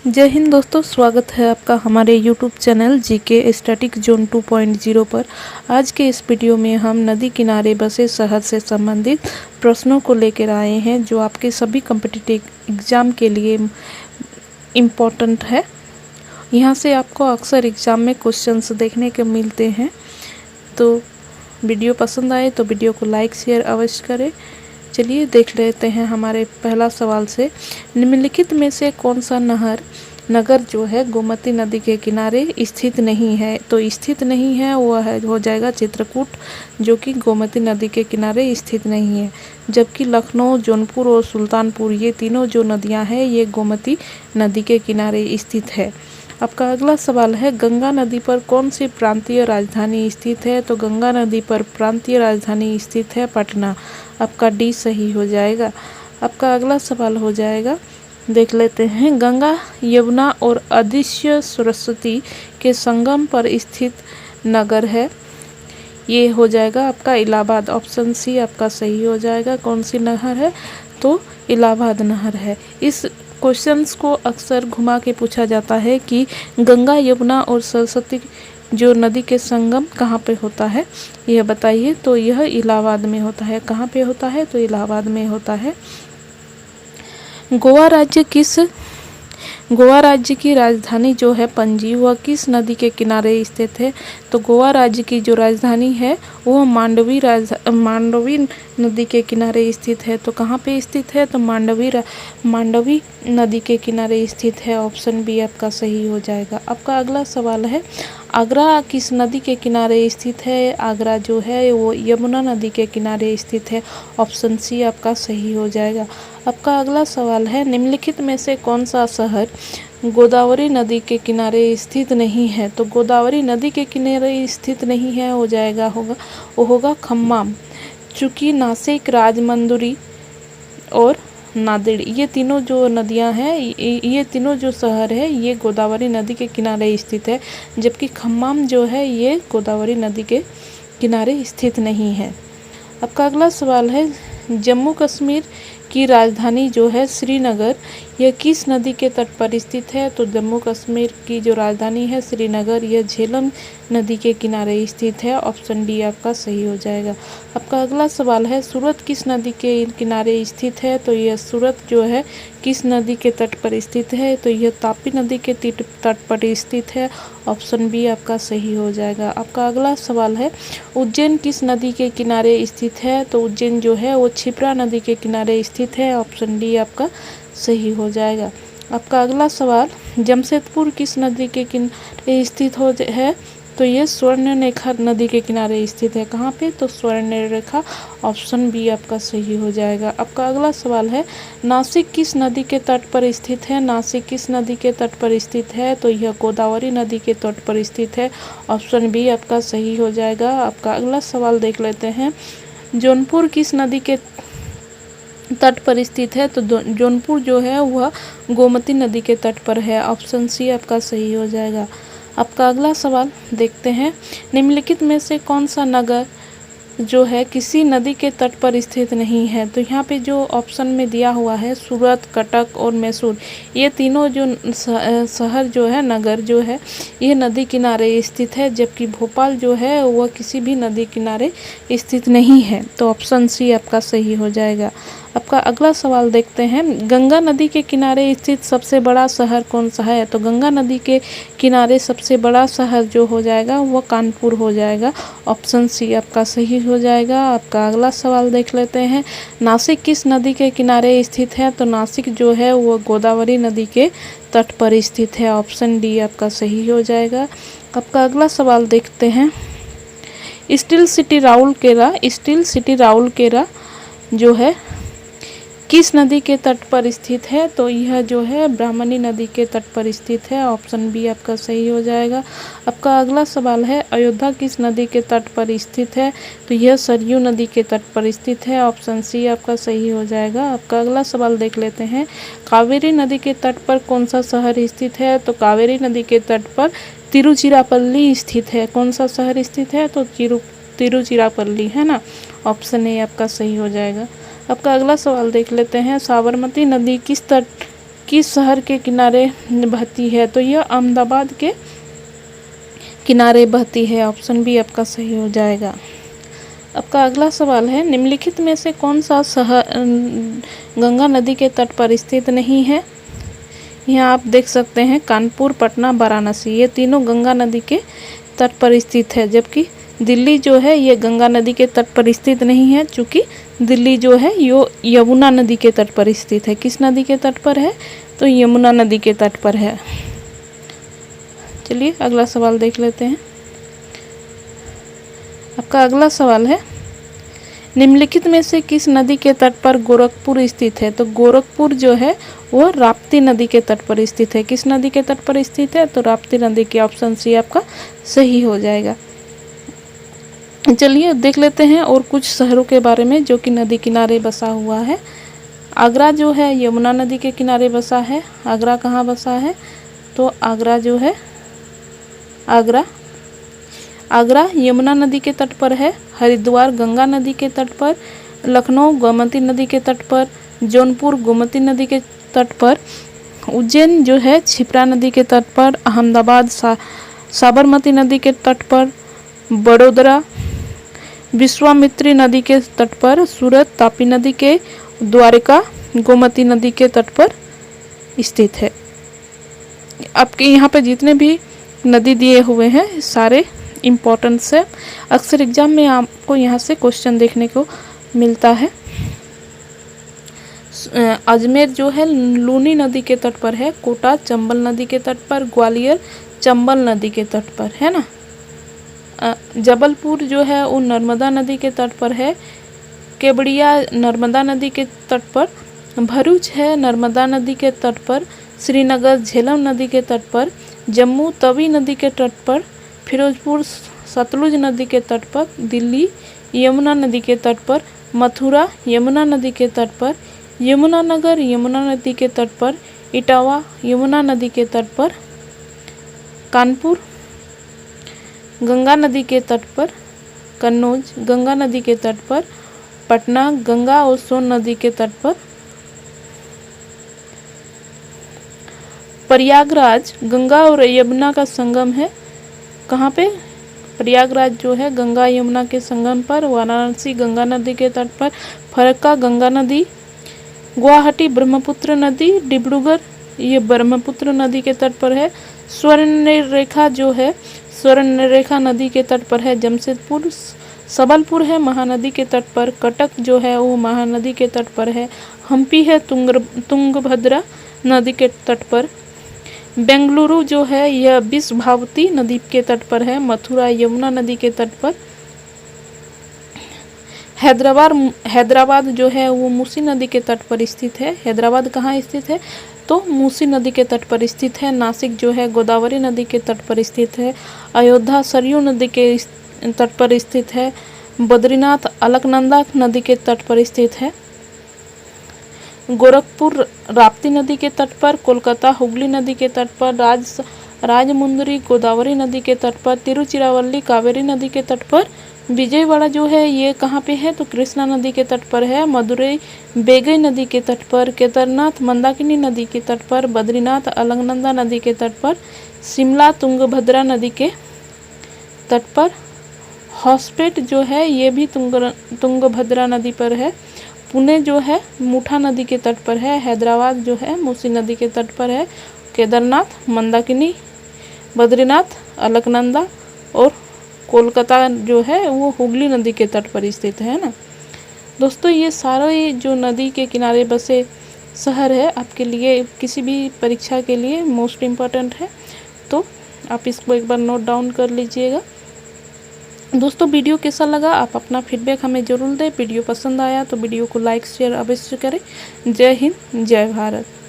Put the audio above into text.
जय हिंद दोस्तों, स्वागत है आपका हमारे YouTube channel GK static zone 2.0 पर। आज के इस वीडियो में हम नदी किनारे बसे शहर से संबंधित प्रश्नों को लेकर आए हैं जो आपके सभी कॉम्पिटिटिव एग्ज़ाम के लिए इम्पोर्टेंट है। यहाँ से आपको अक्सर एग्ज़ाम में क्वेश्चंस देखने को मिलते हैं। तो वीडियो पसंद आए तो वीडियो को लाइक शेयर अवश्य करें। चलिए देख लेते हैं हमारे पहला सवाल से। निम्नलिखित में से कौन सा नगर जो है गोमती नदी के किनारे स्थित नहीं है? तो स्थित नहीं है वह हो जाएगा चित्रकूट, जो कि गोमती नदी के किनारे स्थित नहीं है। जबकि लखनऊ, जौनपुर और सुल्तानपुर, ये तीनों जो नदियां हैं ये गोमती नदी के किनारे स्थित है। आपका अगला सवाल है, गंगा नदी पर कौन सी प्रांतीय राजधानी स्थित है? तो गंगा नदी पर प्रांतीय राजधानी स्थित है पटना। आपका डी सही हो जाएगा। आपका अगला सवाल हो जाएगा, देख लेते हैं। गंगा, यमुना और अदृश्य सरस्वती के संगम पर स्थित नगर है? ये हो जाएगा आपका इलाहाबाद। ऑप्शन सी आपका सही हो जाएगा। कौन सी नहर है? तो इलाहाबाद नहर है। इस क्वेश्चंस को अक्सर घुमा के पूछा जाता है कि गंगा, यमुना और सरस्वती जो नदी के संगम कहाँ पे होता है, यह बताइए। तो यह इलाहाबाद में होता है। कहाँ पे होता है? तो इलाहाबाद में होता है। गोवा राज्य की राजधानी जो है पणजी, वह किस नदी के किनारे स्थित है? तो गोवा राज्य की जो राजधानी है वह मांडवी नदी के किनारे स्थित है। तो कहाँ पे स्थित है? तो मांडवी नदी के किनारे स्थित है। ऑप्शन बी आपका सही हो जाएगा। आपका अगला सवाल है, आगरा किस नदी के किनारे स्थित है? आगरा जो है वो यमुना नदी के किनारे स्थित है। ऑप्शन सी आपका सही हो जाएगा। आपका अगला सवाल है, निम्नलिखित में से कौन सा शहर गोदावरी नदी के किनारे स्थित नहीं है? तो गोदावरी नदी के किनारे स्थित नहीं है वो होगा खम्माम। चूँकि नासिक, राजमंदुरी और नांदेड़, ये तीनों जो नदियां हैं, ये तीनों जो शहर है ये गोदावरी नदी के किनारे स्थित है। जबकि खम्माम जो है ये गोदावरी नदी के किनारे स्थित नहीं है। आपका अगला सवाल है, जम्मू कश्मीर की राजधानी जो है श्रीनगर, यह किस नदी के तट पर स्थित है? तो जम्मू कश्मीर की जो राजधानी है श्रीनगर, यह झेलम नदी के किनारे स्थित है। ऑप्शन डी आपका सही हो जाएगा। आपका अगला सवाल है, सूरत किस नदी के किनारे स्थित है? तो यह सूरत जो है किस नदी के तट पर स्थित है? तो यह तापी नदी के तट पर स्थित है। ऑप्शन बी आपका सही हो जाएगा। आपका अगला सवाल है, उज्जैन किस नदी के किनारे स्थित है? तो उज्जैन जो है वो क्षिप्रा नदी के किनारे स्थित है। ऑप्शन डी आपका सही हो जाएगा। आपका अगला सवाल, जमशेदपुर किस नदी के किनारे स्थित है? तो ये स्वर्णरेखा नदी के किनारे स्थित है। कहाँ पे? तो स्वर्णरेखा। ऑप्शन बी आपका सही हो जाएगा। आपका अगला सवाल है, नासिक किस नदी के तट पर स्थित है? नासिक किस नदी के तट पर स्थित है? तो यह गोदावरी नदी के तट पर स्थित है। ऑप्शन बी आपका सही हो जाएगा। आपका अगला सवाल देख लेते हैं, जौनपुर किस नदी के तट पर स्थित है? तो जौनपुर जो है वह गोमती नदी के तट पर है। ऑप्शन सी आपका सही हो जाएगा। आपका अगला सवाल देखते हैं, निम्नलिखित में से कौन सा नगर जो है किसी नदी के तट पर स्थित नहीं है? तो यहाँ पे जो ऑप्शन में दिया हुआ है सूरत, कटक और मैसूर, ये तीनों जो शहर जो है, नगर जो है, ये नदी किनारे स्थित है। जबकि भोपाल जो है वह किसी भी नदी किनारे स्थित नहीं है। तो ऑप्शन सी आपका सही हो जाएगा। आपका अगला सवाल देखते हैं, गंगा नदी के किनारे स्थित सबसे बड़ा शहर कौन सा है? तो गंगा नदी के किनारे सबसे बड़ा शहर जो हो जाएगा वह कानपुर हो जाएगा। ऑप्शन सी आपका सही हो जाएगा। आपका अगला सवाल देख लेते हैं, नासिक किस नदी के किनारे स्थित है? तो नासिक जो है वह गोदावरी नदी के तट पर स्थित है। ऑप्शन डी आपका सही हो जाएगा। आपका अगला सवाल देखते हैं, स्टील सिटी राउरकेला जो है किस नदी के तट पर स्थित है? तो यह जो है ब्राह्मणी नदी के तट पर स्थित है। ऑप्शन बी आपका सही हो जाएगा। आपका अगला सवाल है, अयोध्या किस नदी के तट पर स्थित है? तो यह सरयू नदी के तट पर स्थित है। ऑप्शन सी आपका सही हो जाएगा। आपका अगला सवाल देख लेते हैं, कावेरी नदी के तट पर कौन सा शहर स्थित है? तो कावेरी नदी के तट पर तिरुचिरापल्ली स्थित है। कौन सा शहर स्थित है? तो तिरुचिरापल्ली है ना। ऑप्शन ए आपका सही हो जाएगा। आपका अगला सवाल देख लेते हैं, साबरमती नदी किस तट किस शहर के किनारे बहती है? तो यह अहमदाबाद के किनारे बहती है। ऑप्शन बी आपका सही हो जाएगा। आपका अगला सवाल है, निम्नलिखित में से कौन सा शहर गंगा नदी के तट पर स्थित नहीं है? यहाँ आप देख सकते हैं कानपुर, पटना, वाराणसी, ये तीनों गंगा नदी के तट पर स्थित है। जबकि दिल्ली जो है ये गंगा नदी के तट पर स्थित नहीं है, चूँकि दिल्ली जो है यो यमुना नदी के तट पर स्थित है। किस नदी के तट पर है? तो यमुना नदी के तट पर है। चलिए अगला सवाल देख लेते हैं। आपका अगला सवाल है, निम्नलिखित में से किस नदी के तट पर गोरखपुर स्थित है? तो गोरखपुर जो है वो राप्ती नदी के तट पर स्थित है। किस नदी के तट पर स्थित है? तो राप्ती नदी की। ऑप्शन सी आपका सही हो जाएगा। चलिए देख लेते हैं और कुछ शहरों के बारे में जो कि नदी किनारे बसा हुआ है। आगरा जो है यमुना नदी के किनारे बसा है। आगरा कहाँ बसा है? तो आगरा जो है आगरा यमुना नदी के तट पर है। हरिद्वार गंगा नदी के तट पर, लखनऊ गोमती नदी के तट पर, जौनपुर गोमती नदी के तट पर, उज्जैन जो है क्षिप्रा नदी के तट पर, अहमदाबाद साबरमती नदी के तट पर, बड़ोदरा विश्वामित्री नदी के तट पर, सूरत तापी नदी के, द्वारका गोमती नदी के तट पर स्थित है। आपके यहाँ पे जितने भी नदी दिए हुए हैं सारे इम्पोर्टेंट है। अक्सर एग्जाम में आपको यहाँ से क्वेश्चन देखने को मिलता है। अजमेर जो है लूनी नदी के तट पर है। कोटा चंबल नदी के तट पर, ग्वालियर चंबल नदी के तट पर है ना। जबलपुर जो है वो नर्मदा नदी के तट पर है। केवड़िया नर्मदा नदी के तट पर, भरूच है नर्मदा नदी के तट पर, श्रीनगर झेलम नदी के तट पर, जम्मू तवी नदी के तट पर, फिरोजपुर सतलुज नदी के तट पर, दिल्ली यमुना नदी के तट पर, मथुरा यमुना नदी के तट पर, यमुनानगर यमुना नदी के तट पर, इटावा यमुना नदी के तट पर, कानपुर गंगा नदी के तट पर, कन्नौज गंगा नदी के तट पर, पटना गंगा और सोन नदी के तट पर, प्रयागराज गंगा और यमुना का संगम है। कहाँ पे? प्रयागराज जो है गंगा यमुना के संगम पर, वाराणसी गंगा नदी के तट पर, फरक्का गंगा नदी, गुवाहाटी ब्रह्मपुत्र नदी, डिब्रूगढ़ ये ब्रह्मपुत्र नदी के तट पर है, स्वर्णरेखा जो है स्वर्णरेखा नदी के तट पर है, जमशेदपुर सबलपुर है महानदी के तट पर, कटक जो है वो महानदी के तट पर है, हम्पी है तुंगभद्रा नदी के तट पर, बेंगलुरु जो है यह विश्वाभावती नदी के तट पर है, मथुरा यमुना नदी के तट पर, हैदराबाद जो है वो मूसी नदी के तट पर स्थित है। हैदराबाद कहाँ स्थित है? तो मूसी नदी के तट पर स्थित है। नासिक जो है गोदावरी नदी के तट पर स्थित है। अयोध्या सरयू नदी के तट पर स्थित है। बद्रीनाथ अलकनंदा नदी के तट पर स्थित है। गोरखपुर राप्ती नदी के तट पर, कोलकाता हुगली नदी के तट पर, राजमुंदरी गोदावरी नदी के तट पर, तिरुचिरावल्ली कावेरी नदी के तट पर, विजयवाड़ा जो है ये कहाँ पे है? तो कृष्णा नदी के तट पर है। मदुरई बेगई नदी के तट पर, केदारनाथ मंदाकिनी नदी के तट पर, बद्रीनाथ अलकनंदा नदी के तट पर, शिमला तुंगभद्रा नदी के तट पर, हॉस्पेट जो है ये भी तुंगभद्रा नदी पर है। पुणे जो है मुठा नदी के तट पर है। हैदराबाद जो है मूसी नदी के तट पर है। केदारनाथ मंदाकिनी, बद्रीनाथ अलकनंदा और कोलकाता जो है वो हुगली नदी के तट पर स्थित है ना। दोस्तों ये सारे जो नदी के किनारे बसे शहर है आपके लिए किसी भी परीक्षा के लिए मोस्ट इम्पॉर्टेंट है, तो आप इसको एक बार नोट डाउन कर लीजिएगा। दोस्तों वीडियो कैसा लगा आप अपना फीडबैक हमें ज़रूर दें। वीडियो पसंद आया तो वीडियो को लाइक शेयर अवश्य करें। जय हिंद जय भारत।